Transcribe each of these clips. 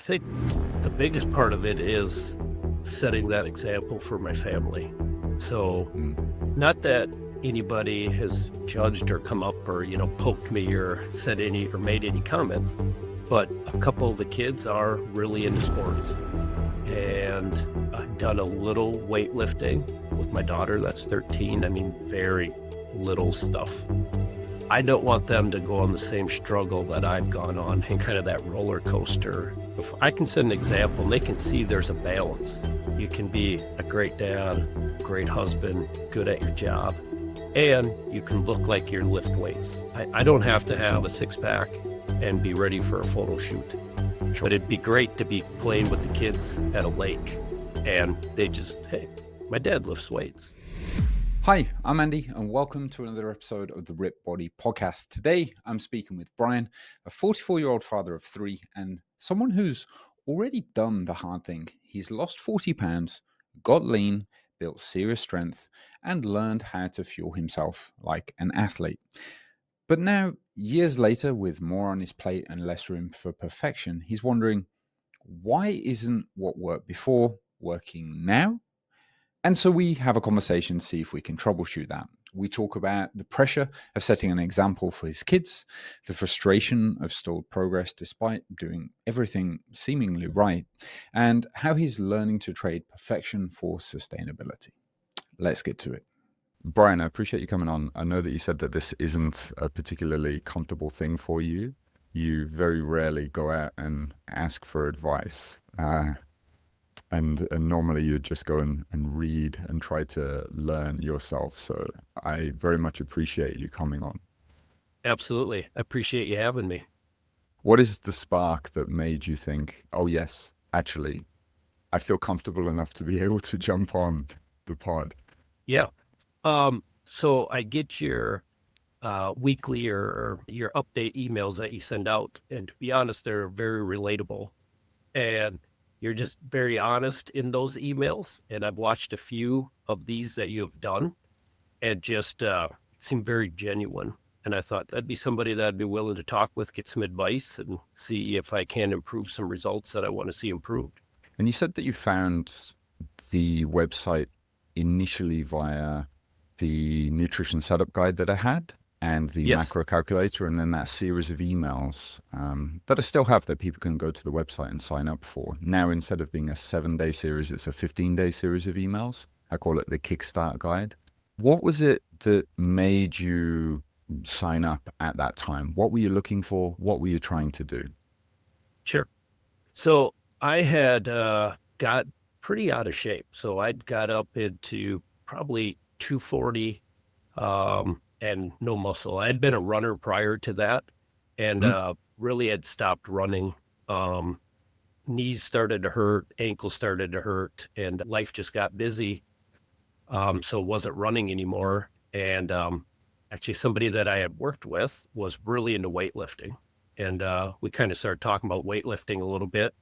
think the biggest part of it is setting that example for my family. So, not that anybody has judged or come up or, poked me or said any or made any comments, but a couple of the kids are really into sports. And I've done a little weightlifting with my daughter, that's 13. I mean, very little stuff. I don't want them to go on the same struggle that I've gone on and kind of that roller coaster. If I can set an example, and they can see there's a balance. You can be a great dad, great husband, good at your job, and you can look like you lift weights. I don't have to have a six-pack and be ready for a photo shoot. Sure. But it'd be great to be playing with the kids at a lake, and they just, hey, my dad lifts weights. Hi, I'm Andy, and welcome to another episode of the Rip Body Podcast. Today, I'm speaking with Brian, a 44-year-old father of three, and someone who's already done the hard thing. He's lost 40 pounds, got lean, built serious strength, and learned how to fuel himself like an athlete. But now, years later, with more on his plate and less room for perfection, he's wondering, why isn't what worked before working now? And so we have a conversation to see if we can troubleshoot that. We talk about the pressure of setting an example for his kids, the frustration of stalled progress despite doing everything seemingly right, and how he's learning to trade perfection for sustainability. Let's get to it. Brian, I appreciate you coming on. I know that you said that this isn't a particularly comfortable thing for you. You very rarely go out and ask for advice. And normally you just go and read and try to learn yourself. So I very much appreciate you coming on. Absolutely. I appreciate you having me. What is the spark that made you think, oh yes, actually, I feel comfortable enough to be able to jump on the pod? Yeah. So I get your weekly or your update emails that you send out. And to be honest, they're very relatable. And you're just very honest in those emails. And I've watched a few of these that you have done and just seem very genuine. And I thought that'd be somebody that I'd be willing to talk with, get some advice and see if I can improve some results that I want to see improved. And you said that you found the website initially via the nutrition setup guide that I had and the macro calculator, and then that series of emails that I still have that people can go to the website and sign up for. Now, instead of being a 7-day series, it's a 15-day series of emails. I call it the Kickstart Guide. What was it that made you sign up at that time? What were you looking for? What were you trying to do? Sure. So I had got pretty out of shape. So I'd got up into probably 240 and no muscle. I had been a runner prior to that and really had stopped running. Knees started to hurt, ankles started to hurt, and life just got busy. So wasn't running anymore. And actually somebody that I had worked with was really into weightlifting. And we kind of started talking about weightlifting a little bit.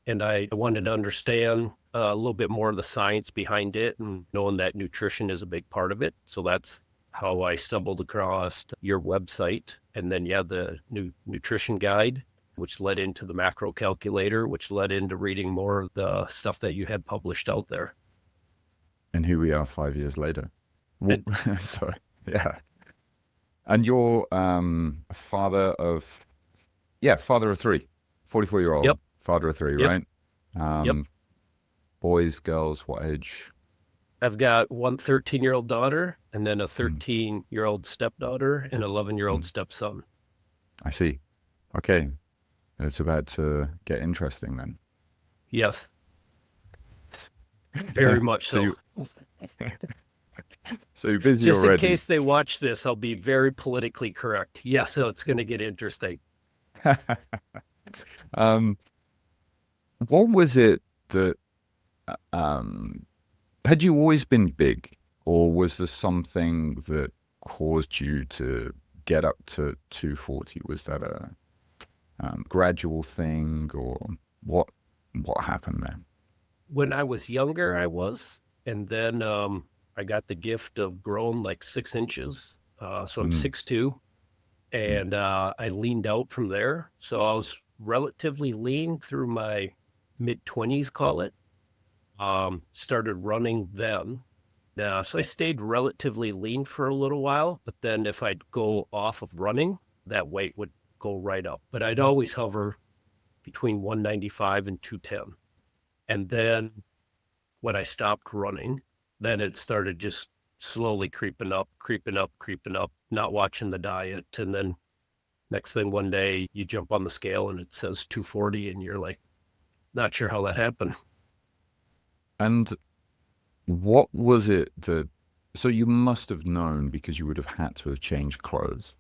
And I wanted to understand a little bit more of the science behind it and knowing that nutrition is a big part of it. So that's how I stumbled across your website. And then, the new nutrition guide, which led into the macro calculator, which led into reading more of the stuff that you had published out there. And here we are 5 years later. So, yeah. And you're father of three, 44-year-old. Yep. Father of three, Yep. Right? Yep. Boys, girls, what age? I've got one 13-year-old daughter and then a 13-year-old stepdaughter and 11-year-old stepson. I see. Okay. It's about to get interesting then. Yes. Very much so. So you're busy Just already. in case they watch this, I'll be very politically correct. Yes, so it's going to get interesting. What was it that had you always been big, or was there something that caused you to get up to 240? Was that a gradual thing, or what happened there? When I was younger, I was, and then I got the gift of growing like 6 inches. So I'm 6'2", and I leaned out from there. So I was relatively lean through my mid-20s, call it. Started running then. So I stayed relatively lean for a little while, but then if I'd go off of running, that weight would go right up. But I'd always hover between 195 and 210. And then when I stopped running, then it started just slowly creeping up, not watching the diet. And then next thing one day you jump on the scale and it says 240 and you're like, not sure how that happened. And what was it that, so you must have known because you would have had to have changed clothes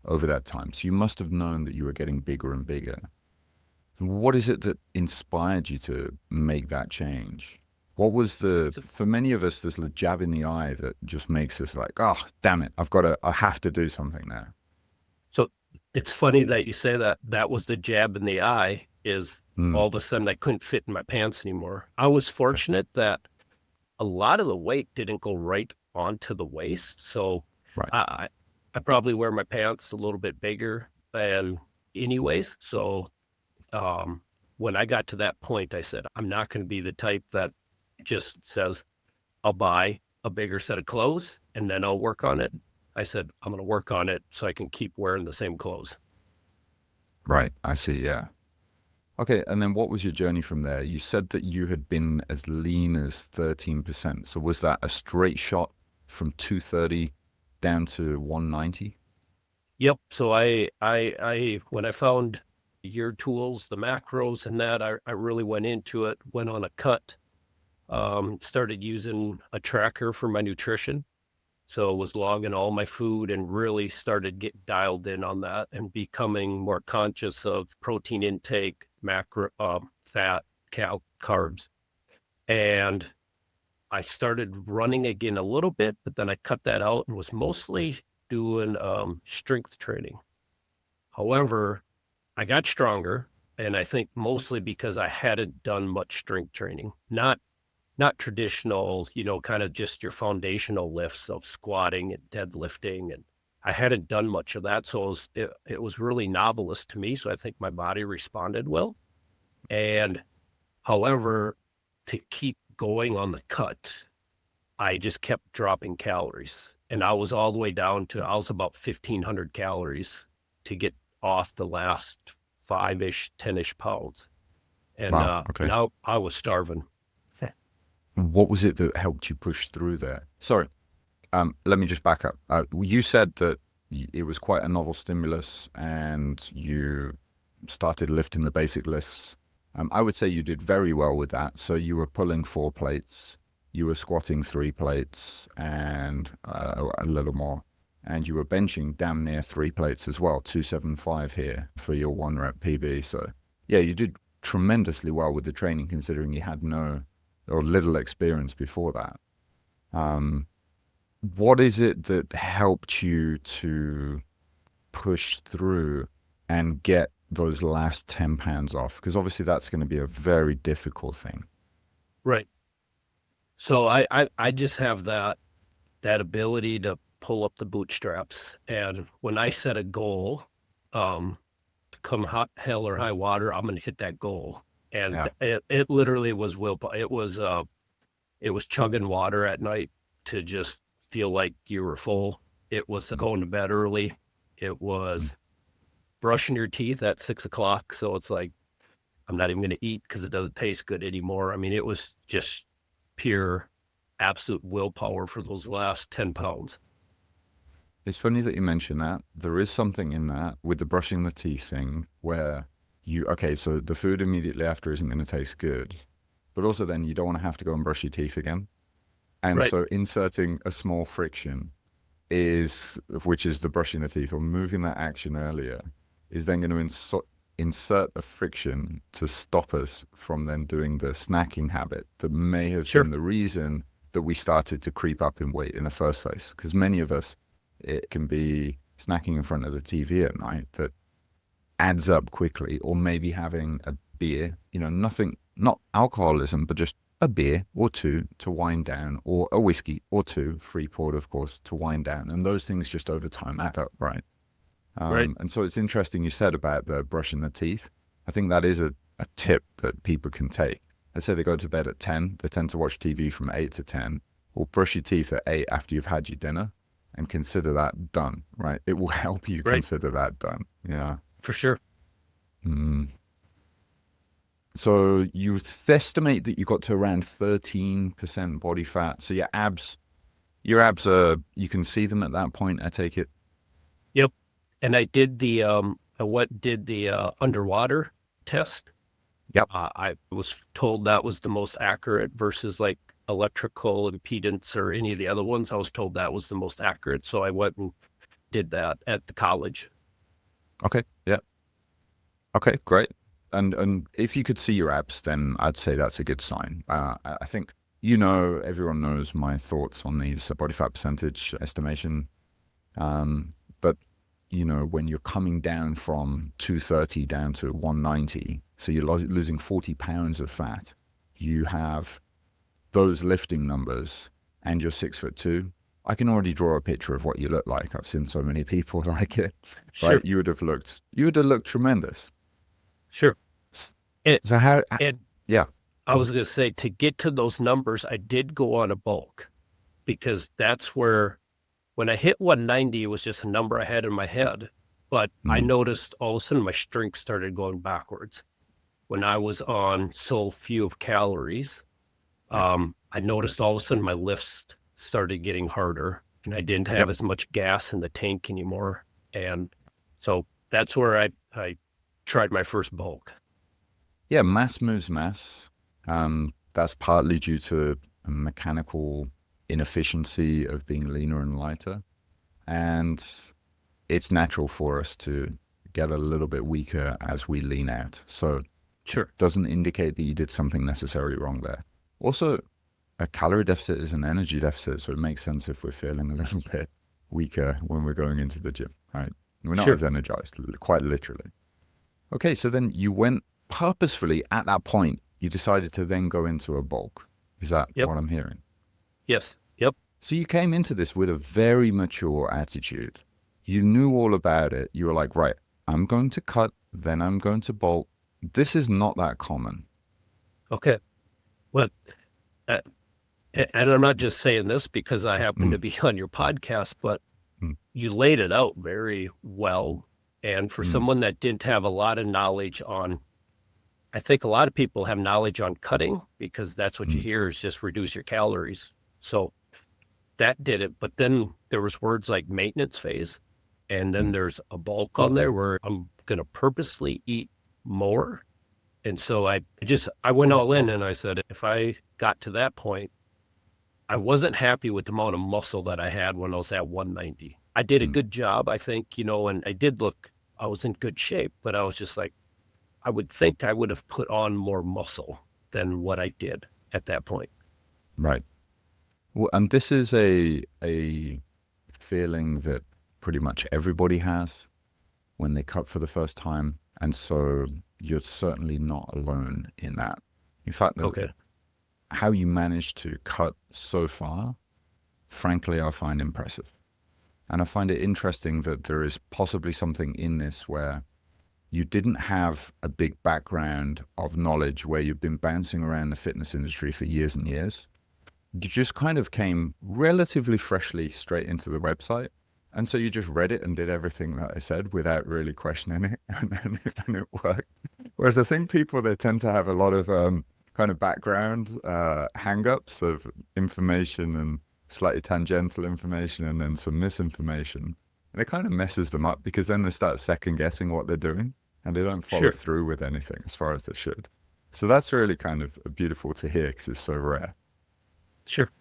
over that time. So you must have known that you were getting bigger and bigger. What is it that inspired you to make that change? What was for many of us, there's a jab in the eye that just makes us like, oh, damn it, I have to do something now. So it's funny that you say that. That was the jab in the eye, is all of a sudden I couldn't fit in my pants anymore. I was fortunate that a lot of the weight didn't go right onto the waist. So Right. I probably wear my pants a little bit bigger than anyways. So when I got to that point, I said, I'm not going to be the type that just says, I'll buy a bigger set of clothes and then I'll work on it. I said, I'm going to work on it so I can keep wearing the same clothes. Right. I see. Yeah. Okay. And then what was your journey from there? You said that you had been as lean as 13%. So was that a straight shot from 230 down to 190? Yep. So I when I found your tools, the macros and that, I really went into it, went on a cut, started using a tracker for my nutrition. So I was logging all my food and really started getting dialed in on that and becoming more conscious of protein intake, macro, fat, carbs. And I started running again a little bit, but then I cut that out and was mostly doing strength training. However, I got stronger, and I think mostly because I hadn't done much strength training, not traditional, kind of just your foundational lifts of squatting and deadlifting. And I hadn't done much of that. So it was really novelist to me. So I think my body responded well. And however, to keep going on the cut, I just kept dropping calories. And I was all the way down to, I was about 1,500 calories to get off the last 5-ish, 10-ish pounds. And Wow, okay. now I was starving. What was it that helped you push through there? Sorry, let me just back up. You said that it was quite a novel stimulus and you started lifting the basic lifts. I would say you did very well with that. So you were pulling 4 plates, you were squatting 3 plates and a little more. And you were benching damn near 3 plates as well, 275 here for your 1 rep PB. So yeah, you did tremendously well with the training considering you had no or little experience before that. What is it that helped you to push through and get those last 10 pounds off? Because obviously that's going to be a very difficult thing. Right. So I just have that ability to pull up the bootstraps. And when I set a goal, to come hell or high water, I'm going to hit that goal. And it literally was willpower. It was chugging water at night to just feel like you were full. It was going to bed early. It was brushing your teeth at 6 o'clock. So it's like, I'm not even going to eat because it doesn't taste good anymore. I mean, it was just pure, absolute willpower for those last 10 pounds. It's funny that you mention that. There is something in that with the brushing the teeth thing where so the food immediately after isn't going to taste good, but also then you don't want to have to go and brush your teeth again. And Right. So inserting a small friction which is the brushing the teeth or moving that action earlier, is then going to insert a friction to stop us from then doing the snacking habit that may have been the reason that we started to creep up in weight in the first place. Because many of us, it can be snacking in front of the TV at night that adds up quickly, or maybe having a beer, not alcoholism, but just a beer or 2 to wind down, or a whiskey or 2, free poured, of course, to wind down. And those things just over time add up, right? Right. And so it's interesting you said about the brushing the teeth. I think that is a tip that people can take. Let's say they go to bed at 10, they tend to watch TV from 8 to 10, or brush your teeth at 8 after you've had your dinner, and consider that done, right? It will help you Right. consider that done. Yeah. For sure. Mm. So you estimate that you got to around 13% body fat. So your abs are, you can see them at that point, I take it. Yep. And I did the underwater test. Yep. I was told that was the most accurate versus like electrical impedance or any of the other ones. I was told that was the most accurate. So I went and did that at the college. Okay. Yeah. Okay, great. And if you could see your abs, then I'd say that's a good sign. I think, everyone knows my thoughts on these body fat percentage estimation. But, when you're coming down from 230 down to 190, so you're losing 40 pounds of fat, you have those lifting numbers and you're 6'2". I can already draw a picture of what you look like. I've seen so many people like it. Sure. Right? You would have looked tremendous. Sure. And, So how, and yeah. I was going to say, to get to those numbers, I did go on a bulk, because that's where, when I hit 190, it was just a number I had in my head. But I noticed all of a sudden my strength started going backwards. When I was on so few of calories, I noticed all of a sudden my lifts started getting harder, and I didn't have as much gas in the tank anymore. And so that's where I tried my first bulk. Yeah, mass moves mass. That's partly due to a mechanical inefficiency of being leaner and lighter. And it's natural for us to get a little bit weaker as we lean out. So Sure. it doesn't indicate that you did something necessarily wrong there. Also, a calorie deficit is an energy deficit, so it makes sense if we're feeling a little bit weaker when we're going into the gym, right? We're not Sure. as energized, quite literally. Okay, so then you went purposefully at that point, you decided to then go into a bulk. Is that what I'm hearing? Yes. Yep. So you came into this with a very mature attitude. You knew all about it. You were like, right, I'm going to cut, then I'm going to bulk. This is not that common. Okay. Well, and I'm not just saying this because I happen to be on your podcast, but you laid it out very well. And for someone that didn't have a lot of knowledge on, I think a lot of people have knowledge on cutting, because that's what you hear is just reduce your calories. So that did it. But then there was words like maintenance phase. And then there's a bulk on there where I'm going to purposely eat more. And so I went all in, and I said, if I got to that point, I wasn't happy with the amount of muscle that I had when I was at 190. I did a good job, I think, and I was in good shape, but I was just like, I would think I would have put on more muscle than what I did at that point. Right. Well, and this is a feeling that pretty much everybody has when they cut for the first time. And so you're certainly not alone in that. In fact, how you managed to cut so far, frankly, I find impressive. And I find it interesting that there is possibly something in this where you didn't have a big background of knowledge, where you've been bouncing around the fitness industry for years and years. You just kind of came relatively freshly straight into the website. And so you just read it and did everything that I said without really questioning it, and it worked. Whereas I think people, they tend to have a lot of kind of background hang-ups of information and slightly tangential information, and then some misinformation. And it kind of messes them up, because then they start second-guessing what they're doing, and they don't follow through with anything as far as they should. So that's really kind of beautiful to hear, because it's so rare. Sure.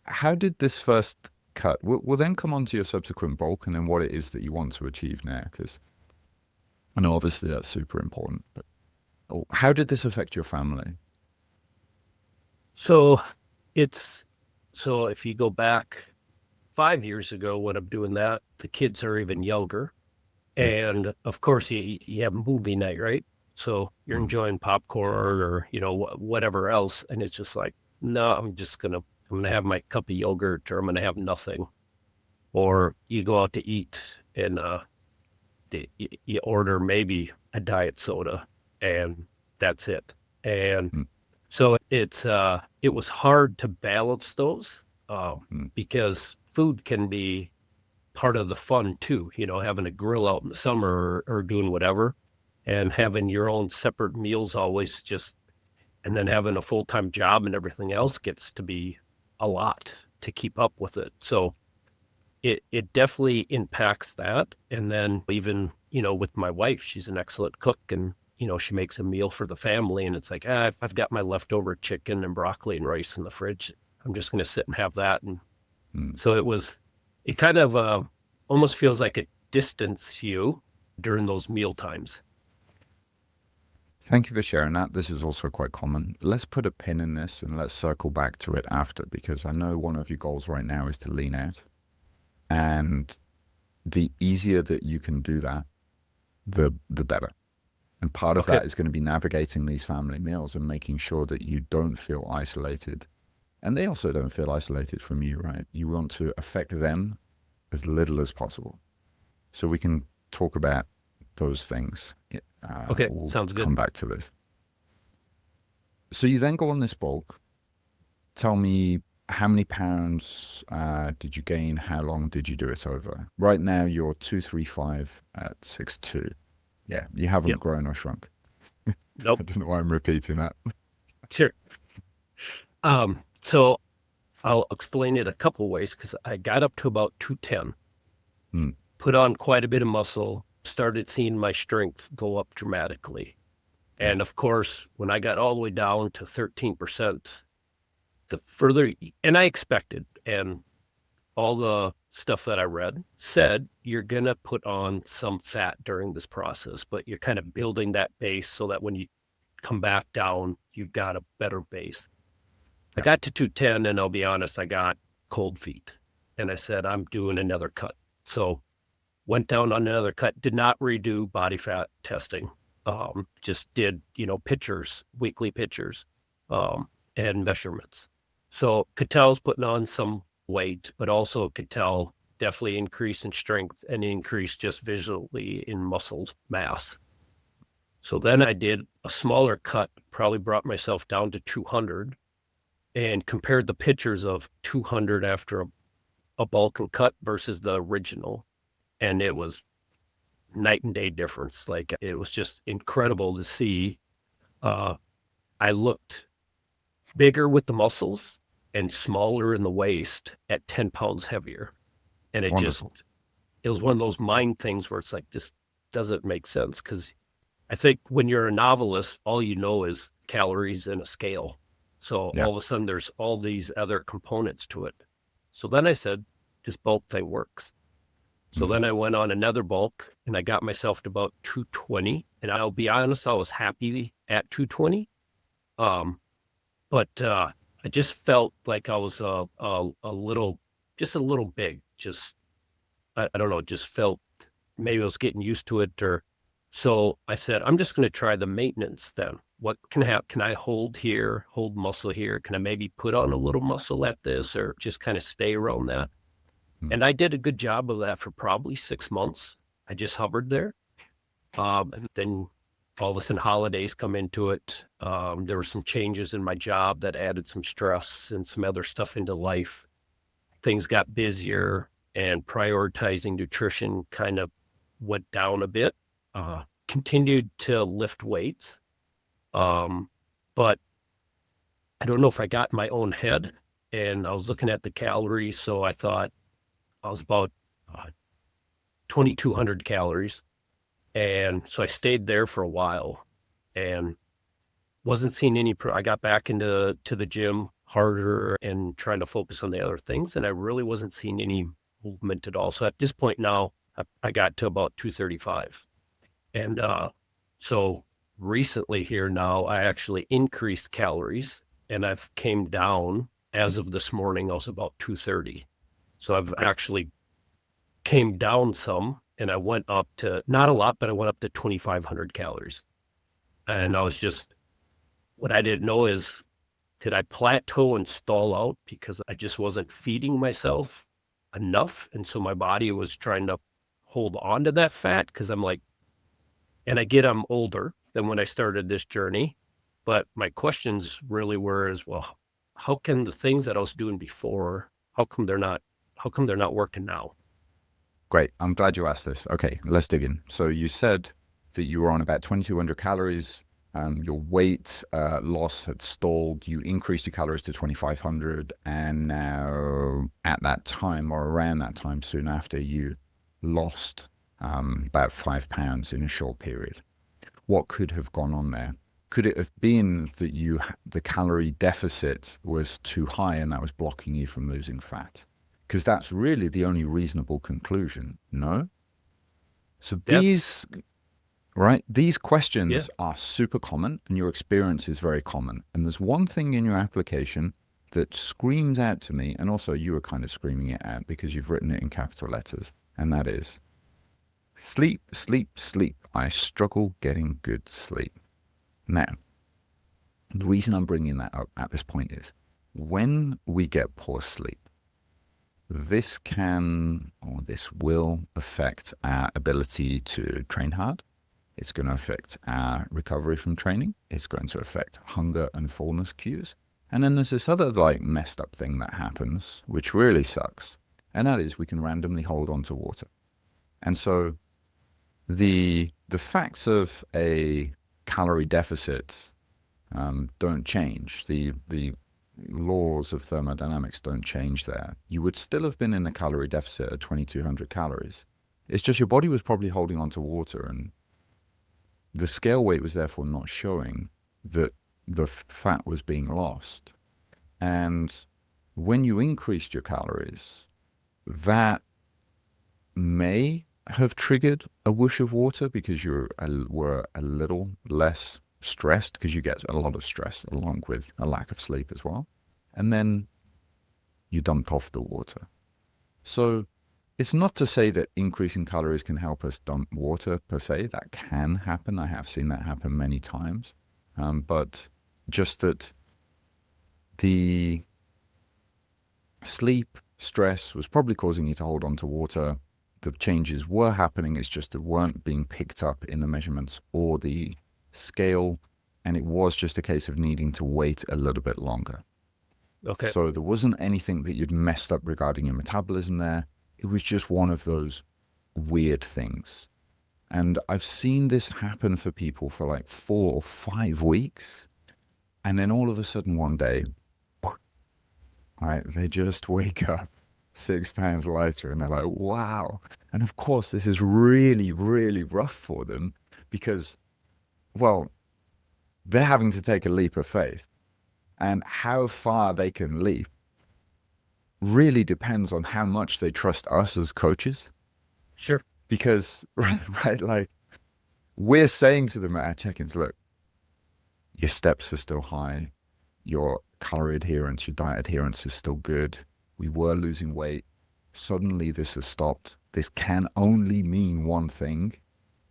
How did this first cut? We'll then come on to your subsequent bulk, and then what it is that you want to achieve now, because I know obviously that's super important. But how did this affect your family? So if you go back 5 years ago when I'm doing that, the kids are even younger. And of course you have movie night, right? So you're enjoying popcorn or, whatever else. And it's just like, no, I'm going to have my cup of yogurt, or I'm going to have nothing. Or you go out to eat, and You order maybe a diet soda and that's it. And so it was hard to balance those because food can be part of the fun too, having a grill out in the summer or doing whatever, and having your own separate meals always and then having a full-time job and everything else gets to be a lot to keep up with it. So it definitely impacts that. And then even, with my wife, she's an excellent cook, and, she makes a meal for the family, and it's like, if I've got my leftover chicken and broccoli and rice in the fridge, I'm just going to sit and have that. And so it kind of almost feels like it distances you during those meal times. Thank you for sharing that. This is also quite common. Let's put a pin in this and let's circle back to it after, because I know one of your goals right now is to lean out. And the easier that you can do that, the better. And part of that is going to be navigating these family meals and making sure that you don't feel isolated. And they also don't feel isolated from you, right? You want to affect them as little as possible. So we can talk about those things. We'll sounds good. Come back to this. So you then go on this bulk. Tell me, how many pounds did you gain? How long did you do it over? Right now, you're 235 at 6'2". Yeah, you haven't grown or shrunk. Nope. I don't know why I'm repeating that. Sure. So I'll explain it a couple ways, because I got up to about 210, put on quite a bit of muscle, started seeing my strength go up dramatically. And of course, when I got all the way down to 13%, the further, and I expected, and all the stuff that I read said, you're going to put on some fat during this process, but you're kind of building that base so that when you come back down, you've got a better base. I got to 210, and I'll be honest, I got cold feet, and I said, I'm doing another cut. So went down on another cut, did not redo body fat testing. Just did, pictures, weekly pictures, and measurements. So could tell I was putting on some weight, but also could tell definitely increase in strength and increase just visually in muscle mass. So then I did a smaller cut, probably brought myself down to 200, and compared the pictures of 200 after a bulk and cut versus the original. And it was night and day difference. Like, it was just incredible to see. I looked bigger with the muscles and smaller in the waist at 10 pounds heavier. And it was one of those mind things where it's like, this doesn't make sense. Because I think when you're a novelist, all you know is calories and a scale. So all of a sudden there's all these other components to it. So then I said, this bulk thing works. So then I went on another bulk, and I got myself to about 220. And I'll be honest, I was happy at 220. But I just felt like I was a little big. Just, I don't know, just felt maybe I was getting used to it. So I said, I'm just going to try the maintenance then. What can happen? Can I hold muscle here? Can I maybe put on a little muscle at this, or just kind of stay around that? And I did a good job of that for probably 6 months. I just hovered there. And then all of a sudden holidays come into it. There were some changes in my job that added some stress and some other stuff into life. Things got busier, and prioritizing nutrition kind of went down a bit. Continued to lift weights. But I don't know if I got in my own head, and I was looking at the calories. So I thought I was about 2,200 calories. And so I stayed there for a while and wasn't seeing any, I got back into the gym harder and trying to focus on the other things. And I really wasn't seeing any movement at all. So at this point now, I got to about 235. And so recently here now, I actually increased calories, and I've came down. As of this morning, I was about 230. So I've actually came down some, and I went up to, not a lot, but I went up to 2,500 calories. And I was just, what I didn't know is, did I plateau and stall out because I just wasn't feeding myself enough? And so my body was trying to hold on to that fat because I'm like, and I get I'm older than when I started this journey. But my questions really were as well, how can the things that I was doing before, how come they're not working now? Great. I'm glad you asked this. Okay, let's dig in. So you said that you were on about 2,200 calories. Your weight loss had stalled. You increased your calories to 2,500. And now at that time or around that time, soon after, you lost about 5 pounds in a short period. What could have gone on there? Could it have been that the calorie deficit was too high and that was blocking you from losing fat? Because that's really the only reasonable conclusion, no? So Yep. these questions Yeah. are super common and your experience is very common. And there's one thing in your application that screams out to me, and also you are kind of screaming it out because you've written it in capital letters, and that is sleep, sleep, sleep. I struggle getting good sleep. Now, the reason I'm bringing that up at this point is when we get poor sleep, this will affect our ability to train hard. It's going to affect our recovery from training. It's going to affect hunger and fullness cues. And then there's this other messed up thing that happens, which really sucks. And that is we can randomly hold on to water. And so the facts of a calorie deficit don't change. The laws of thermodynamics don't change there. You would still have been in a calorie deficit at 2,200 calories. It's just your body was probably holding on to water, and the scale weight was therefore not showing that the fat was being lost. And when you increased your calories, that may have triggered a whoosh of water because you were a little less stressed, because you get a lot of stress along with a lack of sleep as well. And then you dumped off the water. So it's not to say that increasing calories can help us dump water per se. That can happen. I have seen that happen many times. But just that the sleep stress was probably causing you to hold on to water. The changes were happening. It's just that weren't being picked up in the measurements or the scale. And it was just a case of needing to wait a little bit longer. Okay. So there wasn't anything that you'd messed up regarding your metabolism there. It was just one of those weird things. And I've seen this happen for people for like 4 or 5 weeks. And then all of a sudden one day, right, they just wake up 6 pounds lighter and they're like, wow. And of course, this is really, really rough for them because, well, they're having to take a leap of faith. And how far they can leap really depends on how much they trust us as coaches. Sure. Because, right, like we're saying to them at our check-ins, look, your steps are still high. Your calorie adherence, your diet adherence is still good. We were losing weight. Suddenly this has stopped. This can only mean one thing.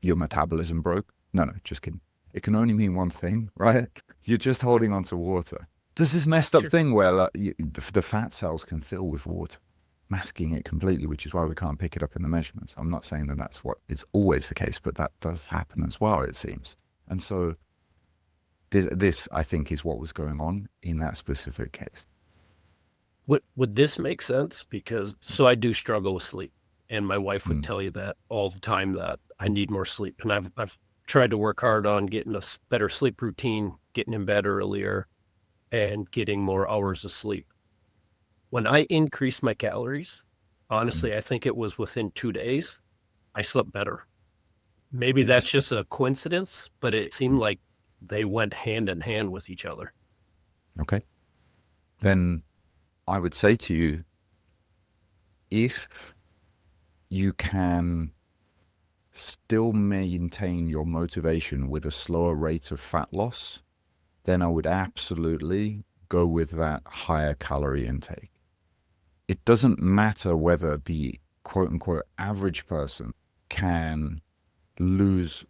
Your metabolism broke. No, just kidding. It can only mean one thing, right? You're just holding on to water. There's this messed up thing where the fat cells can fill with water, masking it completely, which is why we can't pick it up in the measurements. I'm not saying that that's what is always the case, but that does happen as well, it seems. And so this I think, is what was going on in that specific case. Would this make sense? Because so I do struggle with sleep, and my wife would tell you that all the time, that I need more sleep. And I've tried to work hard on getting a better sleep routine, getting in bed earlier, and getting more hours of sleep. When I increased my calories, honestly, I think it was within 2 days, I slept better. Maybe that's just a coincidence, but it seemed like they went hand in hand with each other. Okay. Then I would say to you, if you can still maintain your motivation with a slower rate of fat loss, then I would absolutely go with that higher calorie intake. It doesn't matter whether the quote unquote average person can lose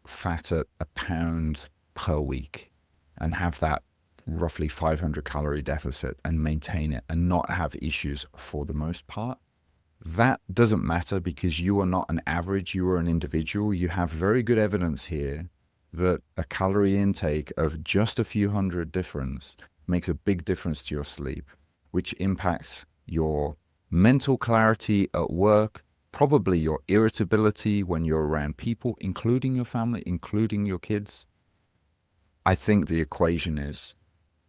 fat at a pound per week and have that roughly 500 calorie deficit and maintain it and not have issues for the most part. that doesn't matter because you are not an average, you are an individual. You have very good evidence here that a calorie intake of just a few hundred difference makes a big difference to your sleep, which impacts your mental clarity at work, probably your irritability when you're around people, including your family, including your kids. I think the equation is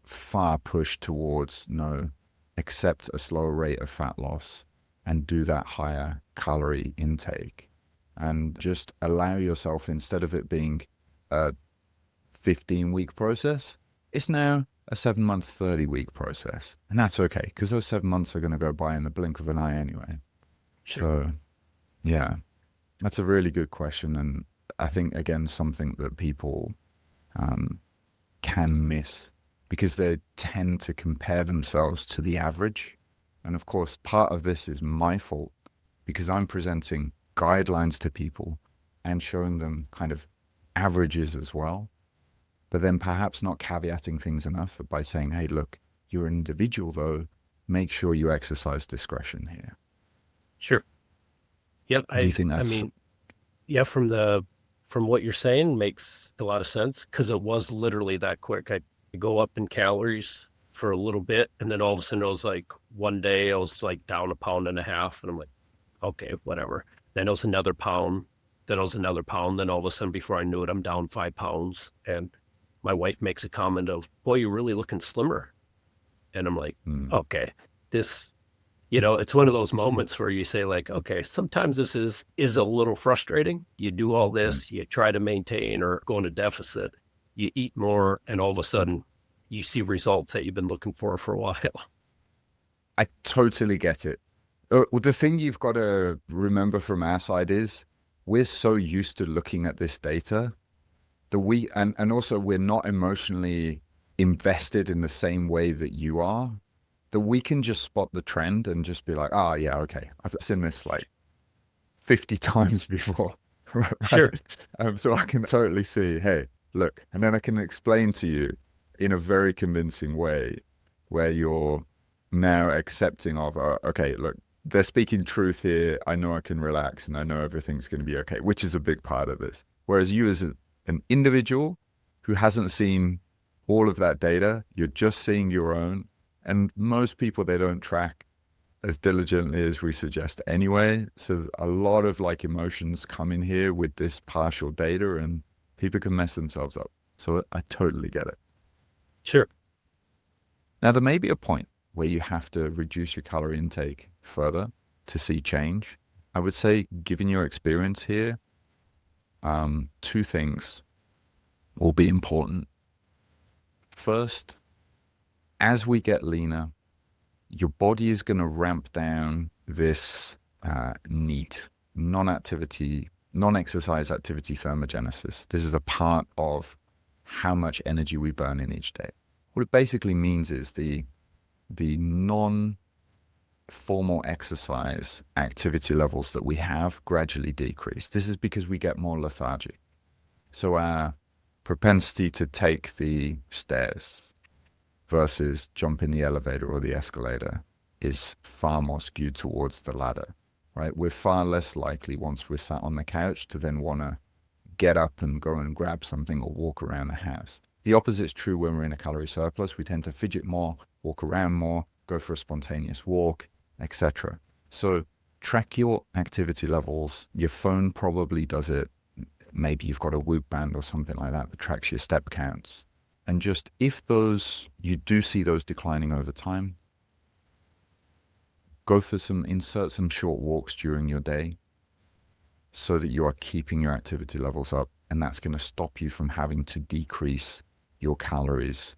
far pushed towards no, accept a slower rate of fat loss and do that higher calorie intake and just allow yourself, instead of it being a 15-week process, it's now a 7-month, 30-week process. And that's okay because those 7 months are going to go by in the blink of an eye anyway. Sure. So, yeah, that's a really good question. And I think, again, something that people can miss because they tend to compare themselves to the average. And of course, part of this is my fault because I'm presenting guidelines to people and showing them kind of averages as well. But then perhaps not caveating things enough by saying, hey, look, you're an individual though, make sure you exercise discretion here. Sure. Yep. Do you think I that's... mean, yeah, from what you're saying makes a lot of sense because it was literally that quick. I go up in calories for a little bit, and then all of a sudden it was like one day I was like down 1.5 pounds, and I'm like, okay, whatever. Then it was another pound, then it was another pound, then all of a sudden before I knew it, I'm down 5 pounds, and my wife makes a comment of, boy, you're really looking slimmer. And I'm like, okay, this, it's one of those moments where you say like, okay, sometimes this is a little frustrating. You do all this, you try to maintain or go into deficit, you eat more, and all of a sudden you see results that you've been looking for a while. I totally get it. The thing you've got to remember from our side is we're so used to looking at this data that and also we're not emotionally invested in the same way that you are, that we can just spot the trend and just be like, oh yeah, okay, I've seen this like 50 times before. Right? Sure. So I can totally see, hey, look, and then I can explain to you in a very convincing way where you're now accepting of, okay, look, they're speaking truth here. I know I can relax and I know everything's going to be okay, which is a big part of this. Whereas you as an individual who hasn't seen all of that data, you're just seeing your own. And most people, they don't track as diligently as we suggest anyway. So a lot of like emotions come in here with this partial data and people can mess themselves up. So I totally get it. Sure. Now, there may be a point where you have to reduce your calorie intake further to see change. I would say, given your experience here, 2 things will be important. First, as we get leaner, your body is going to ramp down this NEAT, non-exercise activity thermogenesis. This is a part of how much energy we burn in each day. What it basically means is the non-formal exercise activity levels that we have gradually decrease. This is because we get more lethargic. So our propensity to take the stairs versus jump in the elevator or the escalator is far more skewed towards the ladder, right? We're far less likely once we're sat on the couch to then want to get up and go and grab something or walk around the house. The opposite is true when we're in a calorie surplus. We tend to fidget more, walk around more, go for a spontaneous walk, etc. So track your activity levels. Your phone probably does it. Maybe you've got a Whoop band or something like that that tracks your step counts. And just if you do see those declining over time, insert some short walks during your day so that you are keeping your activity levels up. And that's going to stop you from having to decrease your calories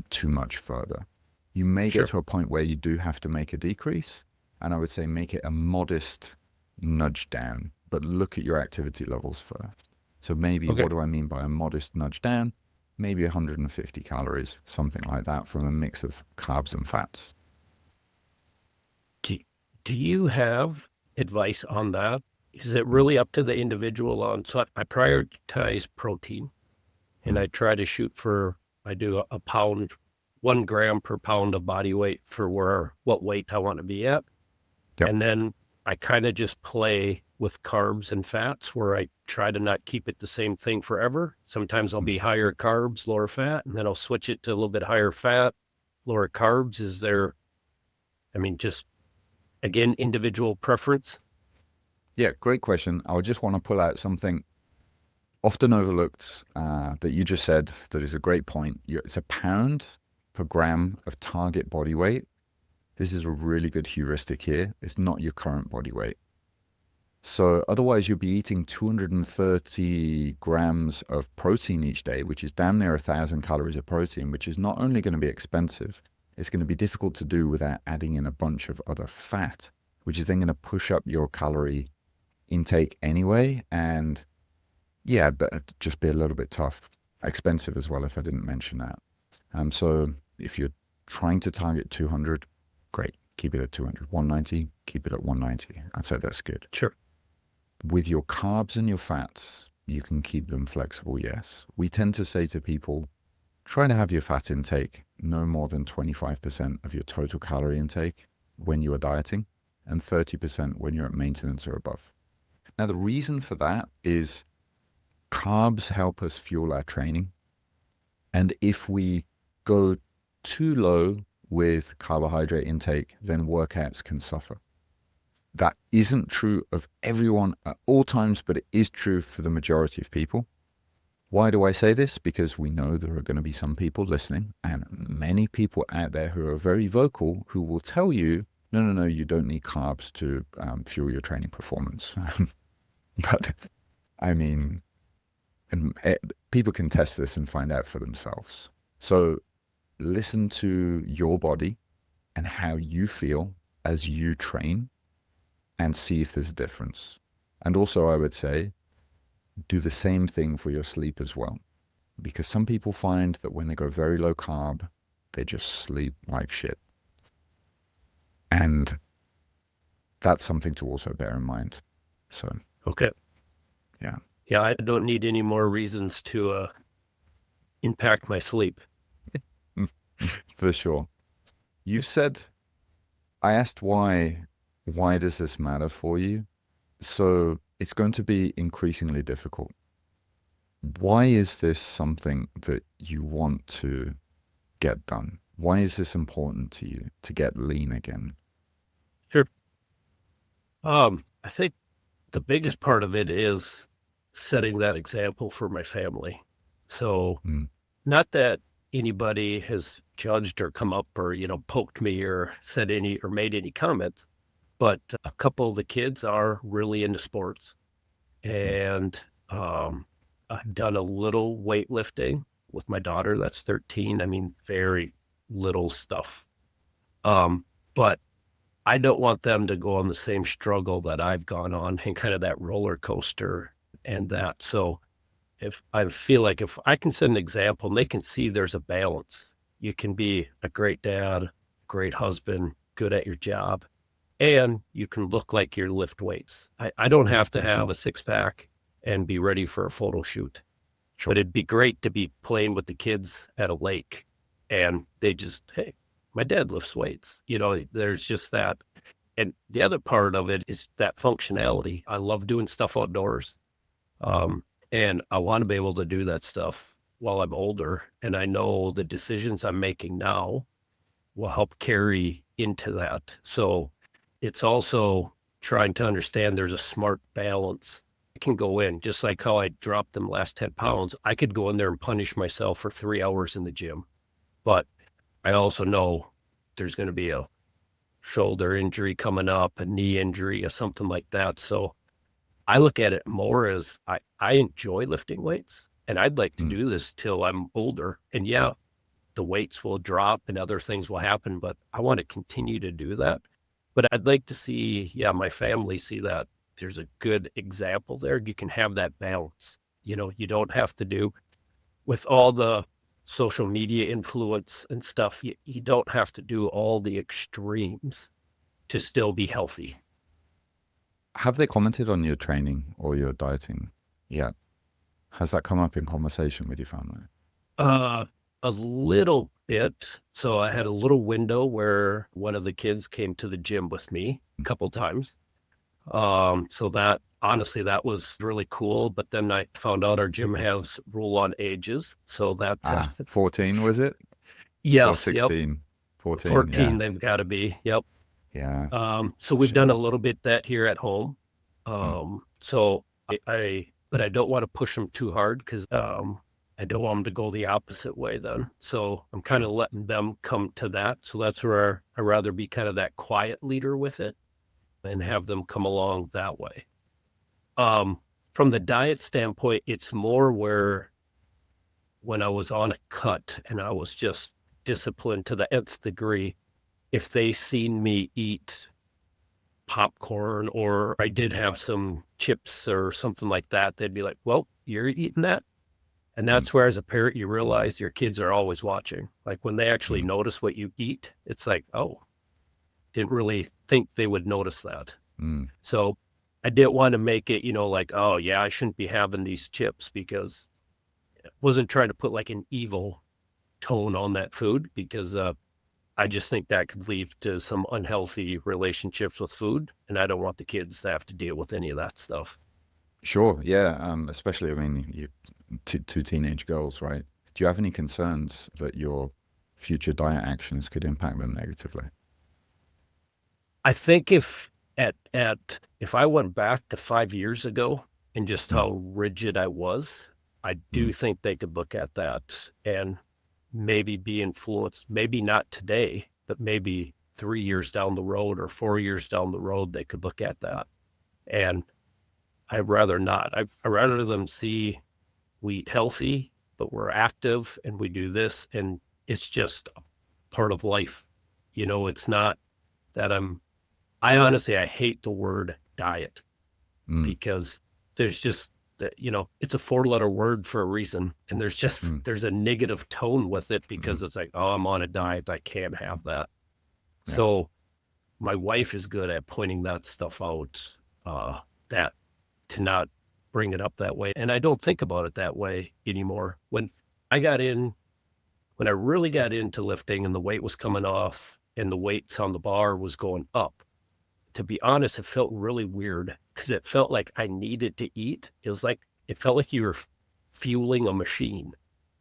too much further. You may get to a point where you do have to make a decrease. And I would say make it a modest nudge down, but look at your activity levels first. So maybe, what do I mean by a modest nudge down? Maybe 150 calories, something like that, from a mix of carbs and fats. Do you have advice on that? Is it really up to the individual so I prioritize protein and I try to shoot for, I do a pound, 1 gram per pound of body weight for what weight I want to be at. Yep. And then I kind of just play with carbs and fats where I try to not keep it the same thing forever. Sometimes I'll be higher carbs, lower fat, and then I'll switch it to a little bit higher fat, lower carbs. Just again, individual preference. Yeah, great question. I would just want to pull out something often overlooked that you just said that is a great point. It's a pound per gram of target body weight. This is a really good heuristic here. It's not your current body weight. So otherwise you'll be eating 230 grams of protein each day, which is damn near 1,000 calories of protein, which is not only going to be expensive, it's going to be difficult to do without adding in a bunch of other fat, which is then going to push up your calorie intake anyway. And yeah, but just be a little bit tough. Expensive as well, if I didn't mention that. So if you're trying to target 200, great, keep it at 200. 190, keep it at 190. I'd say that's good. Sure. With your carbs and your fats, you can keep them flexible, yes. We tend to say to people, try to have your fat intake no more than 25% of your total calorie intake when you are dieting, and 30% when you're at maintenance or above. Now, the reason for that is carbs help us fuel our training. And if we go too low with carbohydrate intake, then workouts can suffer. That isn't true of everyone at all times, but it is true for the majority of people. Why do I say this? Because we know there are going to be some people listening, and many people out there who are very vocal who will tell you, no, you don't need carbs to fuel your training performance. But I mean, people can test this and find out for themselves. So listen to your body and how you feel as you train and see if there's a difference. And also I would say, do the same thing for your sleep as well. Because some people find that when they go very low carb, they just sleep like shit. And that's something to also bear in mind. So, Okay. yeah. Yeah, I don't need any more reasons to impact my sleep. For sure. You've said, I asked why does this matter for you? So it's going to be increasingly difficult. Why is this something that you want to get done? Why is this important to you to get lean again? Sure. I think the biggest part of it is setting that example for my family. So not that anybody has judged or come up or, poked me or said any or made any comments, but a couple of the kids are really into sports. And I've done a little weightlifting with my daughter. That's 13. I mean, very little stuff. But I don't want them to go on the same struggle that I've gone on and kind of that roller coaster and that. So if I feel like if I can set an example and they can see there's a balance, you can be a great dad, great husband, good at your job, and you can look like you lift weights. I don't have to have a six pack and be ready for a photo shoot, but it'd be great to be playing with the kids at a lake and they just, hey, my dad lifts weights. There's just that. And the other part of it is that functionality. I love doing stuff outdoors. And I want to be able to do that stuff while I'm older. And I know the decisions I'm making now will help carry into that. So it's also trying to understand there's a smart balance. I can go in, just like how I dropped them last 10 pounds. I could go in there and punish myself for 3 hours in the gym. But I also know there's going to be a shoulder injury coming up, a knee injury, or something like that. So I look at it more as I enjoy lifting weights, and I'd like to do this till I'm older. And yeah, the weights will drop and other things will happen, but I want to continue to do that. But I'd like to see, my family see that there's a good example there. You can have that balance. You don't have to do with all the social media influence and stuff. You don't have to do all the extremes to still be healthy. Have they commented on your training or your dieting yet? Has that come up in conversation with your family? A little bit. So I had a little window where one of the kids came to the gym with me a couple times. So that honestly, that was really cool. But then I found out our gym has rule on ages. So that, 14 was it? Or yes, yep, 16? 14, 14, yeah. they've got to be. Yep. Yeah. So we've done a Shame. little bit that here at home. Mm, So but I don't want to push them too hard because I don't want them to go the opposite way then. So I'm kind of sure. letting them come to that. So that's where I rather be kind of that quiet leader with it and have them come along that way. From the diet standpoint, it's more where when I was on a cut and I was just disciplined to the nth degree, if they seen me eat popcorn or I did have some chips or something like that, they'd be like, well, you're eating that. And Mm, that's where, as a parent, you realize your kids are always watching. Like when they actually mm, notice what you eat, it's like, oh, didn't really think they would notice that. mm, So I didn't want to make it, like, oh, yeah, I shouldn't be having these chips because I wasn't trying to put like an evil tone on that food because I just think that could lead to some unhealthy relationships with food. And I don't want the kids to have to deal with any of that stuff. sure. Yeah. Especially, I mean, two teenage girls, right? Do you have any concerns that your future diet actions could impact them negatively? I think if I went back to 5 years ago and just Mm, how rigid I was, I mm, do think they could look at that and maybe be influenced, maybe not today, but maybe 3 years down the road or 4 years down the road, they could look at that. And I'd rather not. I'd rather them see we eat healthy, but we're active and we do this. And it's just a part of life. It's not that I honestly, I hate the word diet mm, because there's just that, it's a 4-letter word for a reason. And mm, there's a negative tone with it mm. because it's like, oh, I'm on a diet. I can't have that. Yeah. So my wife is good at pointing that stuff out, that to not bring it up that way. And I don't think about it that way anymore. I got in, when I really got into lifting and the weight was coming off and the weights on the bar was going up, to be honest, it felt really weird because it felt like I needed to eat. It felt like you were fueling a machine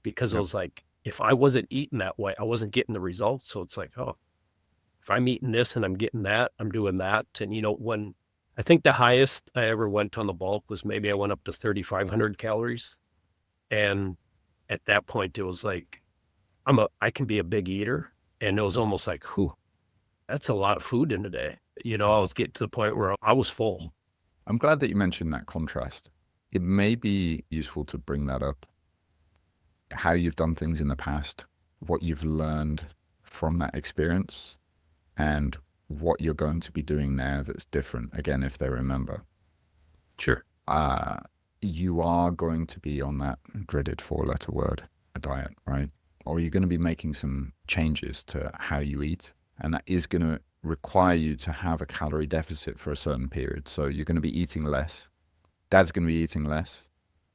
because I Yep. was like, if I wasn't eating that way, I wasn't getting the results. So it's like, oh, if I'm eating this and I'm getting that, I'm doing that. And when I think the highest I ever went on the bulk was maybe I went up to 3,500 calories. And at that point, it was like, I can be a big eater. And it was almost like, whew, that's a lot of food in a day. I was getting to the point where I was full. I'm glad that you mentioned that contrast. It may be useful to bring that up, how you've done things in the past, what you've learned from that experience, and what you're going to be doing now that's different. Again, if they remember, Sure. you are going to be on that dreaded 4-letter word, a diet, right? Or you're going to be making some changes to how you eat, and that is going to require you to have a calorie deficit for a certain period. So you're going to be eating less. Dad's going to be eating less,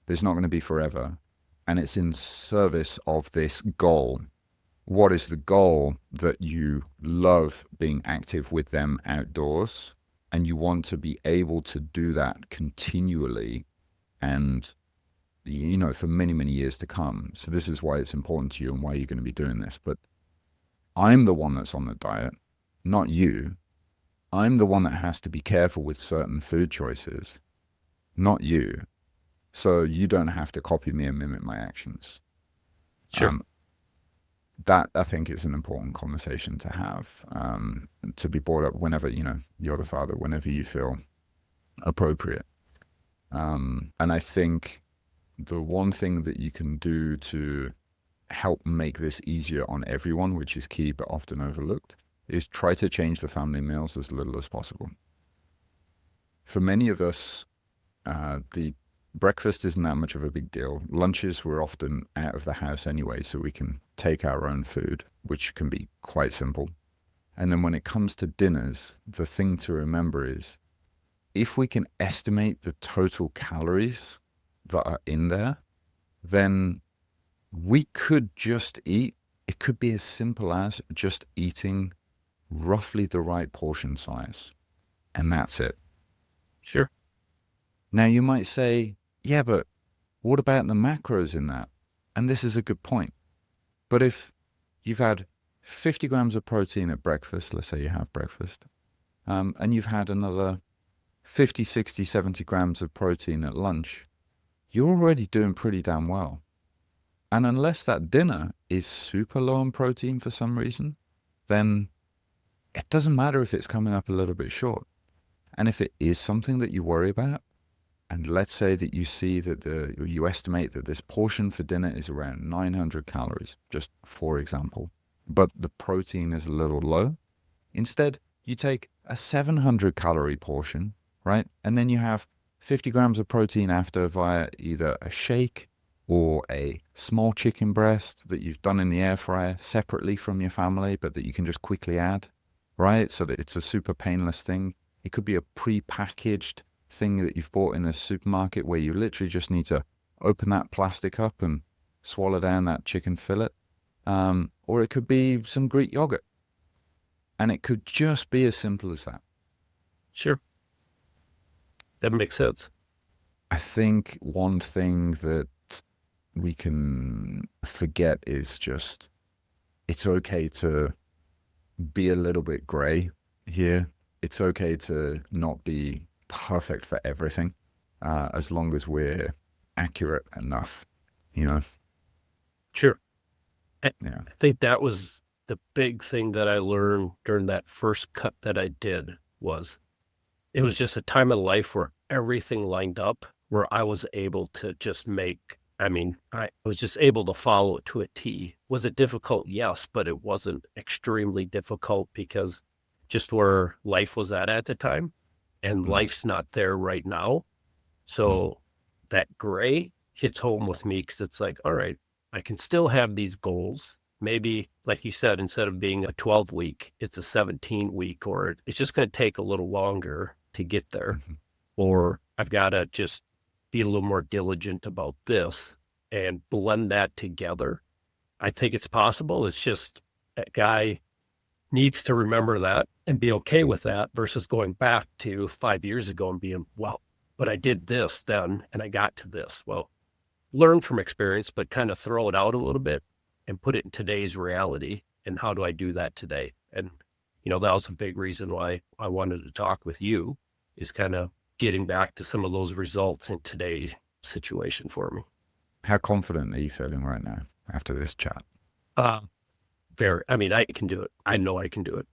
but it's not going to be forever. And it's in service of this goal. What is the goal? That you love being active with them outdoors, and you want to be able to do that continually and for many, many years to come. So this is why it's important to you and why you're going to be doing this. But I'm the one that's on the diet, not you. I'm the one that has to be careful with certain food choices, not you. So you don't have to copy me and mimic my actions. Sure. That I think is an important conversation to have, to be brought up whenever, you're the father, whenever you feel appropriate. And I think the one thing that you can do to help make this easier on everyone, which is key but often overlooked, is try to change the family meals as little as possible. For many of us, the breakfast isn't that much of a big deal. Lunches, we're often out of the house anyway, so we can take our own food, which can be quite simple. And then when it comes to dinners, the thing to remember is if we can estimate the total calories that are in there, then we could just eat. It could be as simple as just eating roughly the right portion size. And that's it. Sure. Now, you might say, yeah, but what about the macros in that? And this is a good point. But if you've had 50 grams of protein at breakfast, let's say you have breakfast, and you've had another 50, 60, 70 grams of protein at lunch, you're already doing pretty damn well. And unless that dinner is super low on protein for some reason, then it doesn't matter if it's coming up a little bit short. And if it is something that you worry about, and let's say that you see that you estimate that this portion for dinner is around 900 calories, just for example, but the protein is a little low, instead you take a 700 calorie portion, right? And then you have 50 grams of protein after via either a shake or a small chicken breast that you've done in the air fryer separately from your family, but that you can just quickly add, right? So that it's a super painless thing. It could be a pre-packaged thing that you've bought in a supermarket where you literally just need to open that plastic up and swallow down that chicken fillet. Or it could be some Greek yogurt. And it could just be as simple as that. Sure. That makes sense. I think one thing that we can forget is just, it's okay to be a little bit gray here. It's okay to not be perfect for everything, as long as we're accurate enough, you know? Sure. Yeah. I think that was the big thing that I learned during that first cut that I did. Was it was just a time of life where everything lined up, where I was able to just I was just able to follow it to a T. Was it difficult? Yes, but it wasn't extremely difficult because just where life was at the time, and life's not there right now. So that gray hits home with me because it's like, all right, I can still have these goals. Maybe, like you said, instead of being a 12-week, it's a 17-week, or it's just going to take a little longer to get there. Or I've got to just be a little more diligent about this and blend that together. I think it's possible. It's just that guy needs to remember that and be okay with that versus going back to 5 years ago and being, well, but I did this then and I got to this. Well, learn from experience, but kind of throw it out a little bit and put it in today's reality. And how do I do that today? And, that was a big reason why I wanted to talk with you, is kind of getting back to some of those results in today's situation for me. How confident are you feeling right now after this chat? I can do it. I know I can do it.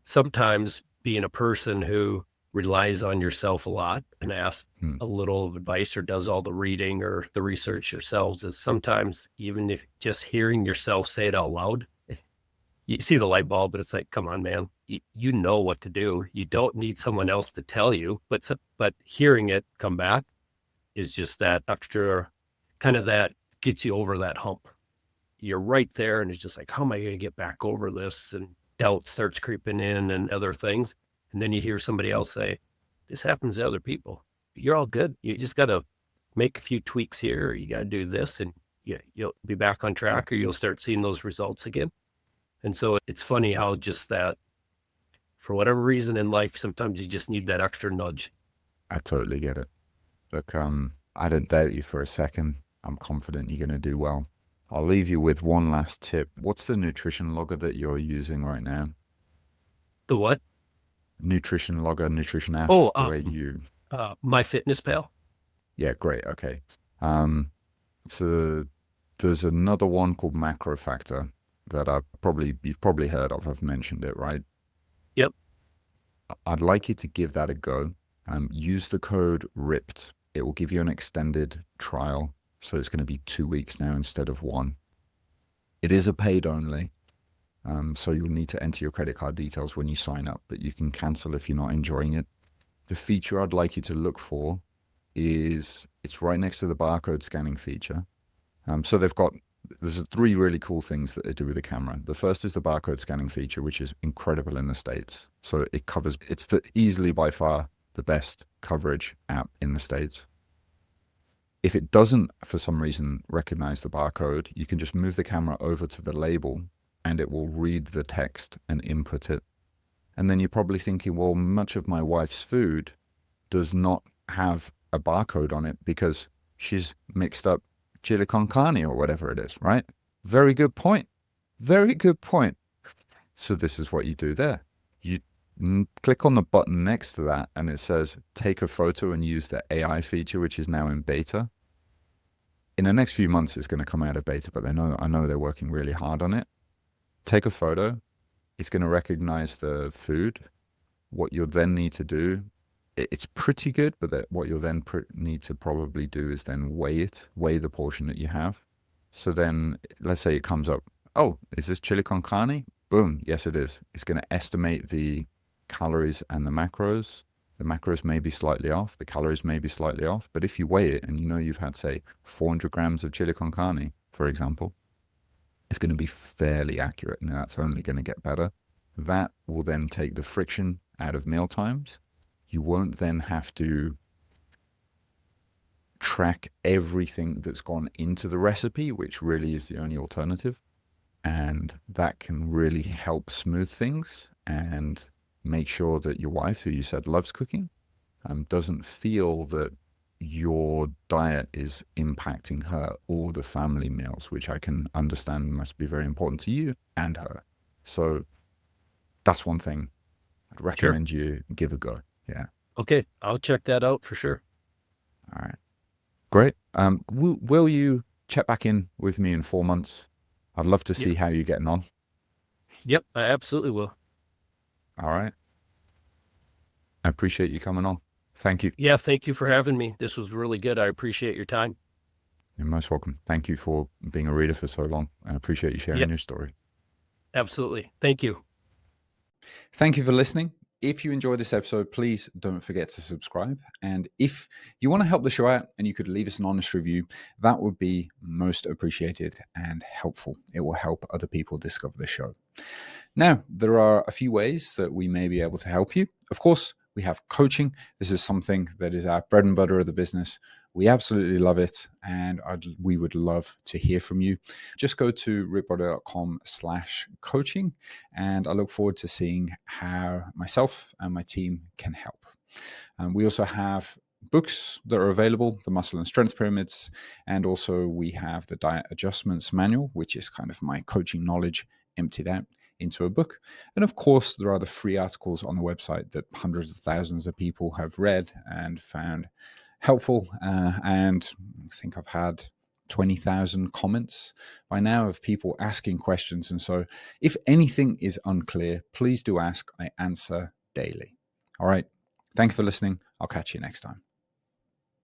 Sometimes being a person who relies on yourself a lot and asks a little of advice or does all the reading or the research yourselves, is sometimes, even if just hearing yourself say it out loud, you see the light bulb, but it's like, come on, man, you know what to do. You don't need someone else to tell you, but hearing it come back is just that extra kind of that gets you over that hump. You're right there. And it's just like, how am I going to get back over this? And doubt starts creeping in and other things. And then you hear somebody else say, this happens to other people. You're all good. You just got to make a few tweaks here. Or you got to do this, and you'll be back on track, or you'll start seeing those results again. And so it's funny how just that, for whatever reason in life, sometimes you just need that extra nudge. I totally get it. Look, I don't doubt you for a second. I'm confident you're going to do well. I'll leave you with one last tip. What's the nutrition logger that you're using right now? The what? Nutrition logger, nutrition app. MyFitnessPal. Yeah, great. Okay. So there's another one called Macro Factor that you've probably heard of. I've mentioned it, right? Yep. I'd like you to give that a go. Use the code RIPPED. It will give you an extended trial. So it's going to be 2 weeks now instead of 1. It is a paid only. So you'll need to enter your credit card details when you sign up, but you can cancel if you're not enjoying it. The feature I'd like you to look for is, it's right next to the barcode scanning feature. So there's 3 really cool things that they do with the camera. The first is the barcode scanning feature, which is incredible in the States. So it's easily by far the best coverage app in the States. If it doesn't, for some reason, recognize the barcode, you can just move the camera over to the label and it will read the text and input it. And then you're probably thinking, well, much of my wife's food does not have a barcode on it because she's mixed up chili con carne or whatever it is, right? Very good point. Very good point. So this is what you do there. You click on the button next to that and it says take a photo and use the AI feature, which is now in beta. In the next few months, it's going to come out of beta, but I know they're working really hard on it. Take a photo. It's going to recognize the food. What you'll then need to do, it's pretty good, but what you'll then need to probably do is then weigh the portion that you have. So then let's say it comes up, oh, is this chili con carne? Boom. Yes, it is. It's going to estimate the calories and the macros. The macros may be slightly off. The calories may be slightly off. But if you weigh it and you know you've had, say, 400 grams of chili con carne, for example, it's going to be fairly accurate. And that's only going to get better. That will then take the friction out of meal times. You won't then have to track everything that's gone into the recipe, which really is the only alternative. And that can really help smooth things and make sure that your wife, who you said loves cooking, doesn't feel that your diet is impacting her or the family meals, which I can understand must be very important to you and her. So that's one thing I'd recommend you give a go. Yeah. Okay. I'll check that out for sure. All right. Great. Will you check back in with me in 4 months? I'd love to see how you're getting on. Yep, I absolutely will. All right. I appreciate you coming on. Thank you. Yeah, thank you for having me. This was really good. I appreciate your time. You're most welcome. Thank you for being a reader for so long. I appreciate you sharing your story. Absolutely. Thank you. Thank you for listening. If you enjoyed this episode, please don't forget to subscribe. And if you want to help the show out and you could leave us an honest review, that would be most appreciated and helpful. It will help other people discover the show. Now, there are a few ways that we may be able to help you. Of course, we have coaching. This is something that is our bread and butter of the business. We absolutely love it, and we would love to hear from you. Just go to ripbody.com/coaching, and I look forward to seeing how myself and my team can help. We also have books that are available, the Muscle and Strength Pyramids, and also we have the Diet Adjustments Manual, which is kind of my coaching knowledge emptied out into a book. And of course, there are the free articles on the website that hundreds of thousands of people have read and found helpful. And I think I've had 20,000 comments by now of people asking questions. And so if anything is unclear, please do ask. I answer daily. All right. Thank you for listening. I'll catch you next time.